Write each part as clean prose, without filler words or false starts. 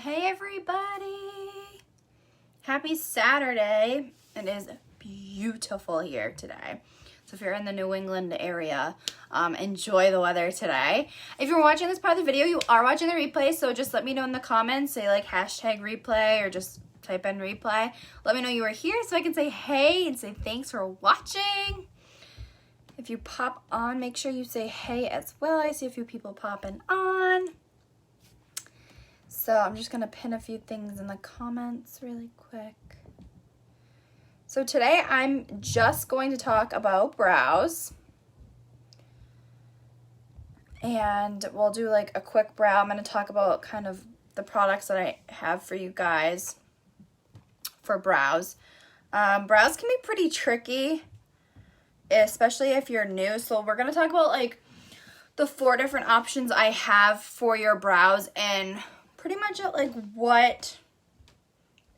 Hey everybody! Happy Saturday. It is beautiful here today. So if you're in the New England area, enjoy the weather today. If you're watching this part of the video, you are watching the replay, so just let me know in the comments, say like hashtag replay or just type in replay. Let me know you are here so I can say hey and say thanks for watching. If you pop on, make sure you say hey as well. I see a few people popping on. So I'm just going to pin a few things in the comments really quick. So today I'm just going to talk about brows. And we'll do like a quick brow. I'm going to talk about kind of the products that I have for you guys for brows. Brows can be pretty tricky, especially if you're new. So we're going to talk about like the 4 different options I have for your brows and pretty much at like what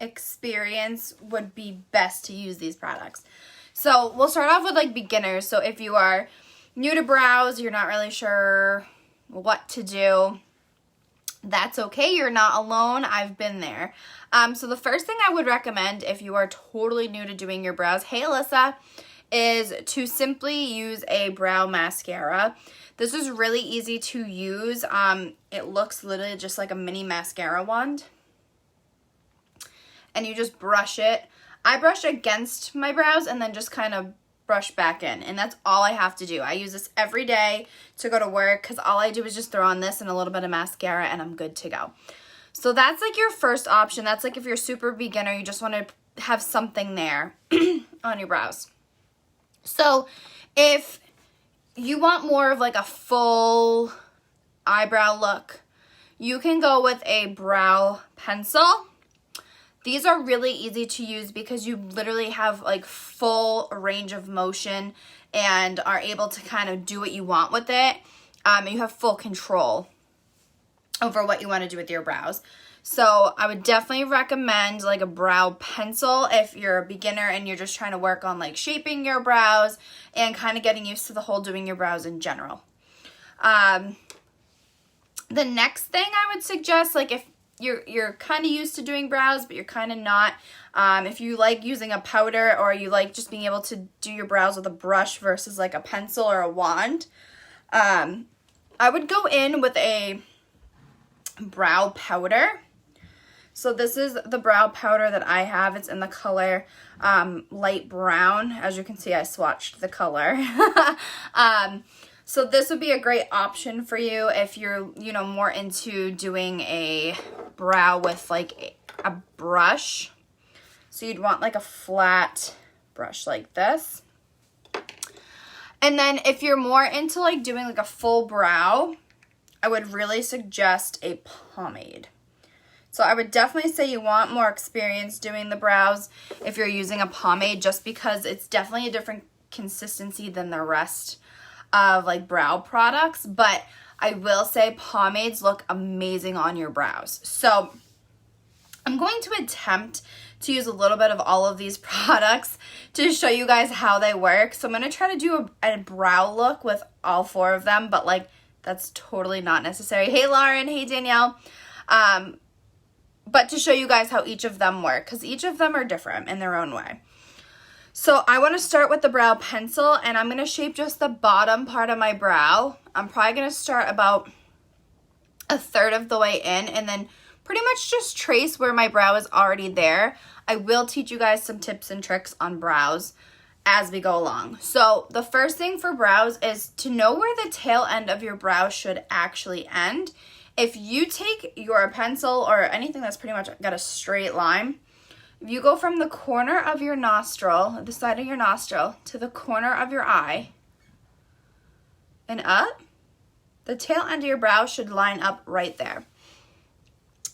experience would be best to use these products. So we'll start off with like beginners. So if you are new to brows, you're not really sure what to do, that's okay. You're not alone. I've been there. So the first thing I would recommend if you are totally new to doing your brows, hey Alyssa, is to simply use a brow mascara. This is really easy to use. It looks literally just like a mini mascara wand. And you just brush it. I brush against my brows and then just kind of brush back in. And that's all I have to do. I use this every day to go to work because all I do is just throw on this and a little bit of mascara and I'm good to go. So that's like your first option. That's like if you're super beginner, you just want to have something there on your brows. So if you want more of like a full eyebrow look, you can go with a brow pencil. These are really easy to use because you literally have like full range of motion and are able to kind of do what you want with it. You have full control over what you want to do with your brows. So I would definitely recommend like a brow pencil if you're a beginner and you're just trying to work on like shaping your brows and kind of getting used to the whole doing your brows in general. The next thing I would suggest, like if you're kind of used to doing brows but you're kind of not, if you like using a powder or you like just being able to do your brows with a brush versus like a pencil or a wand, I would go in with a brow powder. So this is the brow powder that I have. It's in the color light brown. As you can see, I swatched the color. So this would be a great option for you if you're, more into doing a brow with like a brush. So you'd want like a flat brush like this. And then if you're more into like doing like a full brow, I would really suggest a pomade. So I would definitely say you want more experience doing the brows if you're using a pomade, just because it's definitely a different consistency than the rest of like brow products. But I will say pomades look amazing on your brows. So I'm going to attempt to use a little bit of all of these products to show you guys how they work. So I'm going to try to do a brow look with all 4 of them, but like that's totally not necessary. Hey Lauren, hey Danielle. But to show you guys how each of them work, because each of them are different in their own way. So I want to start with the brow pencil, and I'm going to shape just the bottom part of my brow. I'm probably going to start about 1/3 of the way in, and then pretty much just trace where my brow is already there. I will teach you guys some tips and tricks on brows as we go along. So the first thing for brows is to know where the tail end of your brow should actually end. If you take your pencil or anything that's pretty much got a straight line, if you go from the corner of your nostril, the side of your nostril, to the corner of your eye and up, the tail end of your brow should line up right there.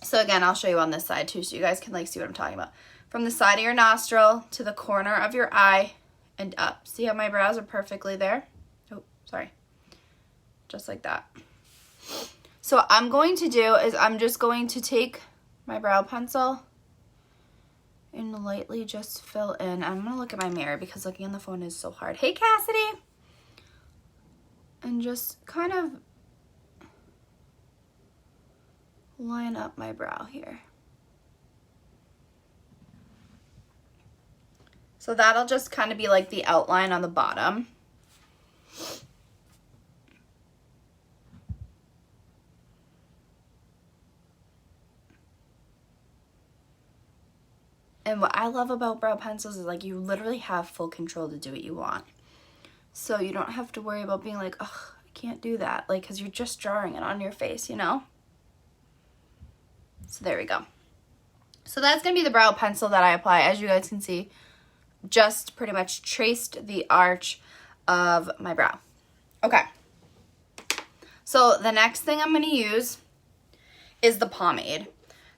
So again, I'll show you on this side too so you guys can like see what I'm talking about. From the side of your nostril to the corner of your eye and up. See how my brows are perfectly there? Oh, sorry. Just like that. So what I'm going to do is I'm just going to take my brow pencil and lightly just fill in. I'm going to look at my mirror because looking on the phone is so hard. Hey, Cassidy! And just kind of line up my brow here. So that'll just kind of be like the outline on the bottom. And what I love about brow pencils is like you literally have full control to do what you want. So you don't have to worry about being like, oh, I can't do that. Like, because you're just drawing it on your face, you know? So there we go. So that's going to be the brow pencil that I apply. As you guys can see, just pretty much traced the arch of my brow. Okay. So the next thing I'm going to use is the pomade.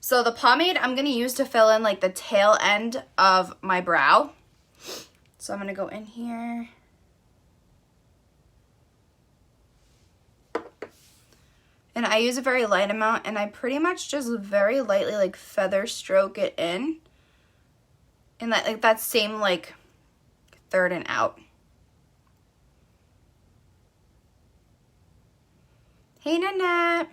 So the pomade I'm going to use to fill in like the tail end of my brow. So I'm going to go in here. And I use a very light amount, and I pretty much just very lightly like feather stroke it in. And that like that same like third and out. Hey Nanette.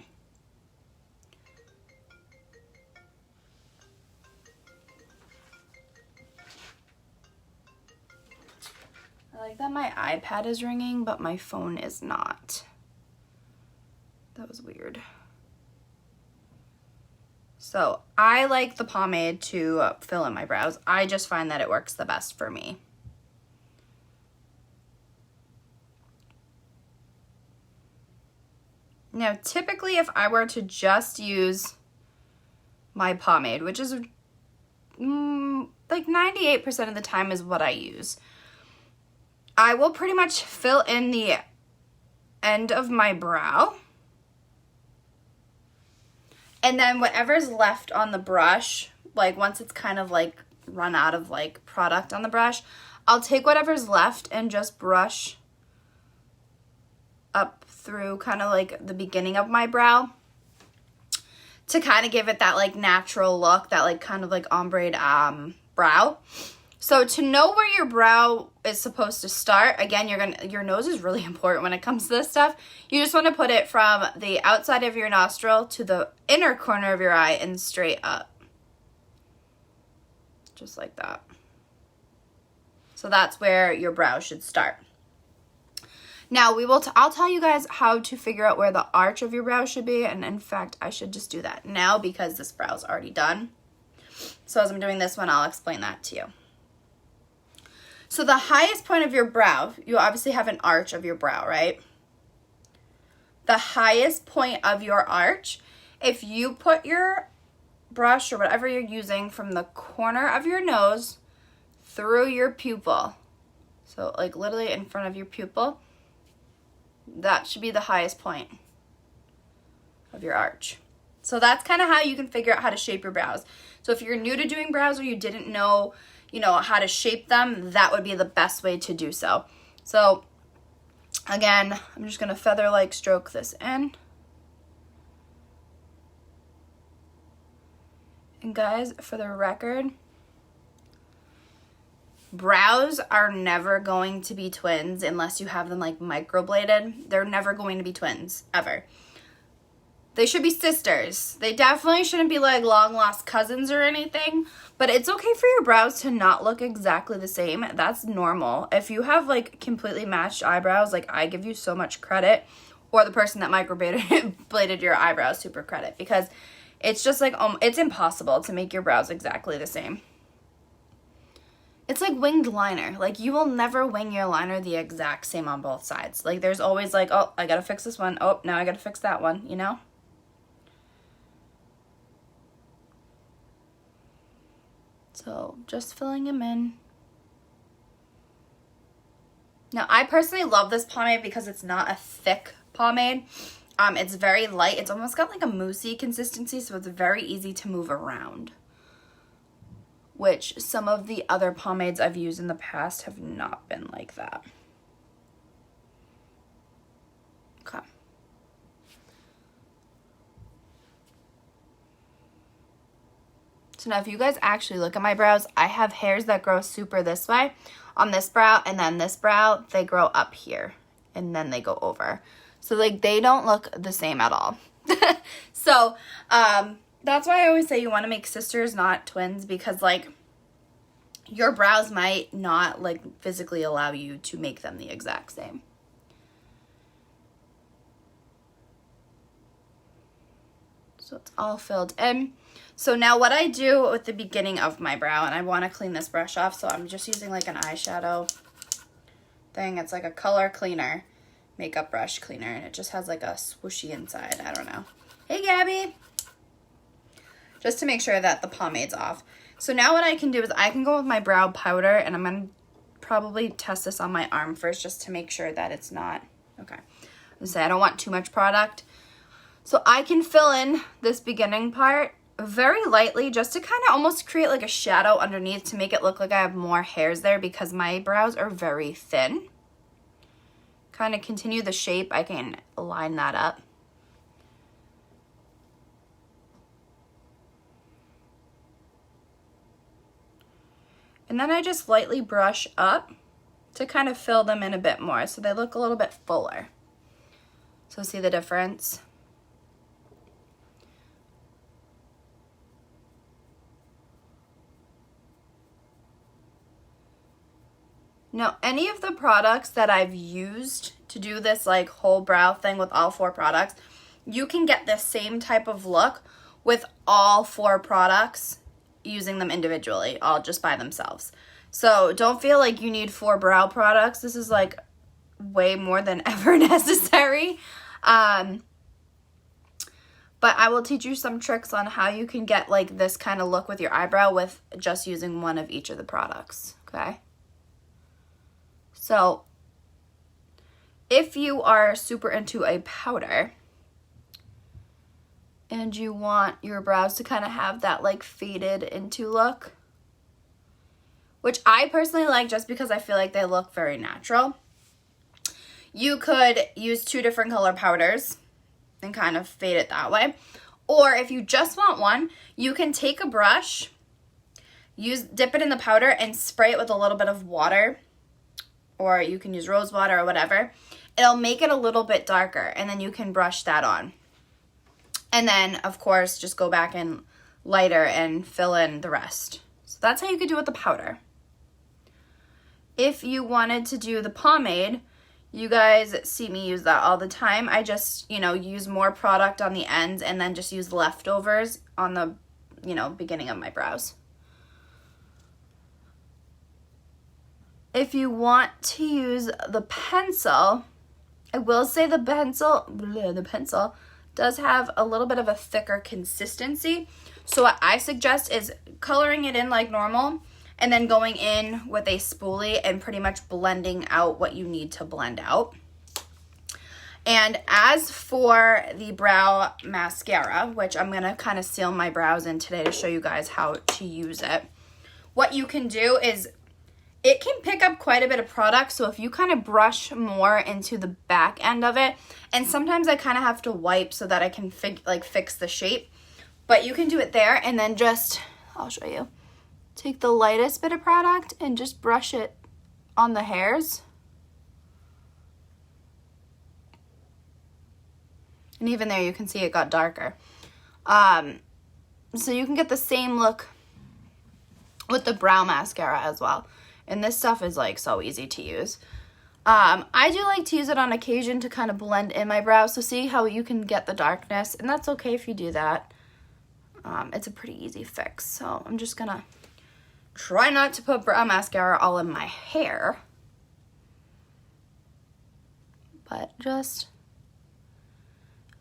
I like that my iPad is ringing, but my phone is not. That was weird. So I like the pomade to fill in my brows. I just find that it works the best for me. Now, typically if I were to just use my pomade, which is like 98% of the time is what I use, I will pretty much fill in the end of my brow. And then whatever's left on the brush, like once it's kind of like run out of like product on the brush, I'll take whatever's left and just brush up through kind of like the beginning of my brow to kind of give it that like natural look, that like kind of like ombre brow. So to know where your brow is supposed to start, again, your nose is really important when it comes to this stuff. You just want to put it from the outside of your nostril to the inner corner of your eye and straight up. Just like that. So that's where your brow should start. Now I'll tell you guys how to figure out where the arch of your brow should be, and in fact, I should just do that now because this brow is already done. So as I'm doing this one, I'll explain that to you. So the highest point of your brow, you obviously have an arch of your brow, right? The highest point of your arch, if you put your brush or whatever you're using from the corner of your nose through your pupil, so like literally in front of your pupil, that should be the highest point of your arch. So that's kind of how you can figure out how to shape your brows. So if you're new to doing brows or you didn't know, how to shape them, that would be the best way to do so. So again, I'm just going to feather like stroke this in. And guys, for the record, brows are never going to be twins unless you have them like microbladed. They're never going to be twins, ever. They should be sisters. They definitely shouldn't be like long lost cousins or anything, but it's okay for your brows to not look exactly the same. That's normal. If you have like completely matched eyebrows, like I give you so much credit, or the person that microbladed your eyebrows super credit, because it's just like, it's impossible to make your brows exactly the same. It's like winged liner. Like you will never wing your liner the exact same on both sides. Like there's always like, oh, I gotta fix this one. Oh, now I gotta fix that one, So just filling them in. Now I personally love this pomade because it's not a thick pomade. It's very light. It's almost got like a moussey consistency, so it's very easy to move around, which some of the other pomades I've used in the past have not been like that. Okay. So now if you guys actually look at my brows, I have hairs that grow super this way on this brow, and then this brow, they grow up here and then they go over. So like they don't look the same at all. So, that's why I always say you want to make sisters, not twins, because, like, your brows might not, like, physically allow you to make them the exact same. So it's all filled in. So now what I do with the beginning of my brow, and I want to clean this brush off, so I'm just using like an eyeshadow thing. It's like a color cleaner, makeup brush cleaner, and it just has like a swooshy inside. I don't know. Hey, Gabby. Just to make sure that the pomade's off. So now what I can do is I can go with my brow powder, and I'm going to probably test this on my arm first just to make sure that it's not, okay. I say I don't want too much product. So I can fill in this beginning part very lightly just to kind of almost create like a shadow underneath to make it look like I have more hairs there because my brows are very thin. Kind of continue the shape, I can line that up. And then I just lightly brush up to kind of fill them in a bit more so they look a little bit fuller. So see the difference? Now, any of the products that I've used to do this like whole brow thing with all 4 products, you can get the same type of look with all 4 products using them individually, all just by themselves. So don't feel like you need 4 brow products. This is like way more than ever necessary. But I will teach you some tricks on how you can get like this kind of look with your eyebrow with just using one of each of the products, okay? So if you are super into a powder and you want your brows to kind of have that like faded into look, which I personally like just because I feel like they look very natural, you could use 2 different color powders and kind of fade it that way. Or if you just want one, you can take a brush, dip it in the powder and spray it with a little bit of water, or you can use rose water or whatever. It'll make it a little bit darker, and then you can brush that on. And then, of course, just go back in lighter and fill in the rest. So that's how you could do it with the powder. If you wanted to do the pomade, you guys see me use that all the time. I just, use more product on the ends and then just use leftovers on the, beginning of my brows. If you want to use the pencil, I will say the pencil does have a little bit of a thicker consistency. So what I suggest is coloring it in like normal and then going in with a spoolie and pretty much blending out what you need to blend out. And as for the brow mascara, which I'm going to kind of seal my brows in today to show you guys how to use it, what you can do is it can pick up quite a bit of product, so if you kind of brush more into the back end of it, and sometimes I kind of have to wipe so that I can fix the shape, but you can do it there and then just, I'll show you, take the lightest bit of product and just brush it on the hairs. And even there you can see it got darker. So you can get the same look with the brow mascara as well. And this stuff is like so easy to use. I do like to use it on occasion to kind of blend in my brows. So see how you can get the darkness, and that's okay if you do that. It's a pretty easy fix. So I'm just gonna try not to put brow mascara all in my hair. But just,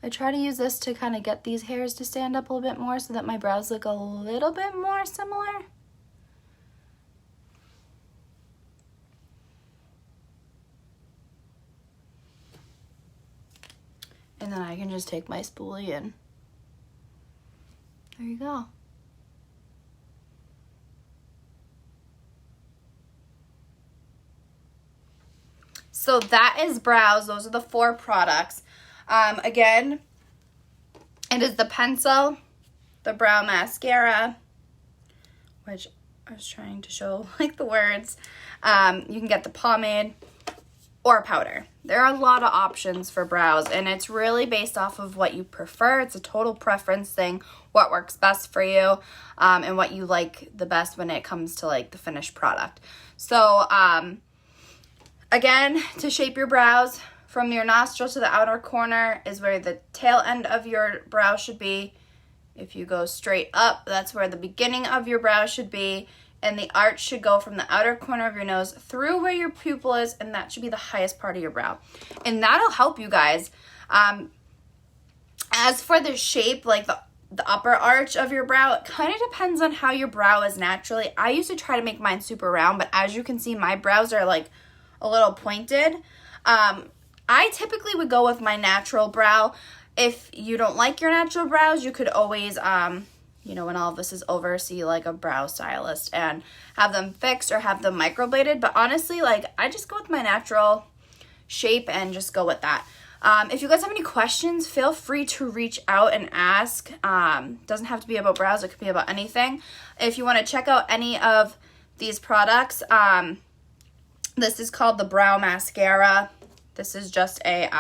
I try to use this to kind of get these hairs to stand up a little bit more so that my brows look a little bit more similar. And then I can just take my spoolie and there you go. So that is brows. Those are the 4 products. Again, it is the pencil, the brow mascara, which I was trying to show like the words. You can get the pomade or powder. There are a lot of options for brows, and it's really based off of what you prefer. It's a total preference thing, what works best for you, and what you like the best when it comes to like the finished product. So again, to shape your brows, from your nostril to the outer corner is where the tail end of your brow should be. If you go straight up, that's where the beginning of your brow should be. And the arch should go from the outer corner of your nose through where your pupil is, and that should be the highest part of your brow. And that'll help you guys. As for the shape, like the upper arch of your brow, it kind of depends on how your brow is naturally. I used to try to make mine super round, but as you can see, my brows are like a little pointed. I typically would go with my natural brow. If you don't like your natural brows, you could always, you know, when all of this is over, see like a brow stylist and have them fixed or have them microbladed. But honestly, like I just go with my natural shape and just go with that. If you guys have any questions, feel free to reach out and ask. Doesn't have to be about brows. It could be about anything. If you want to check out any of these products, this is called the Brow Mascara. This is just a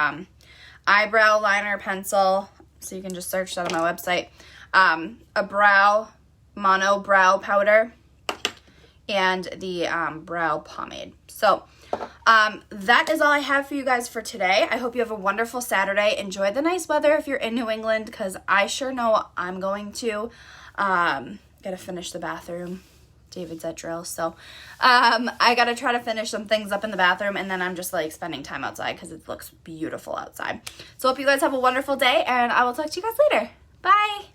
eyebrow liner pencil. So you can just search that on my website. A mono brow powder, and the brow pomade. So that is all I have for you guys for today. I hope you have a wonderful Saturday. Enjoy the nice weather if you're in New England, because I sure know I'm going to. Gotta finish the bathroom. David's at drill, so I gotta try to finish some things up in the bathroom, and then I'm just like spending time outside because it looks beautiful outside. So hope you guys have a wonderful day, and I will talk to you guys later. Bye!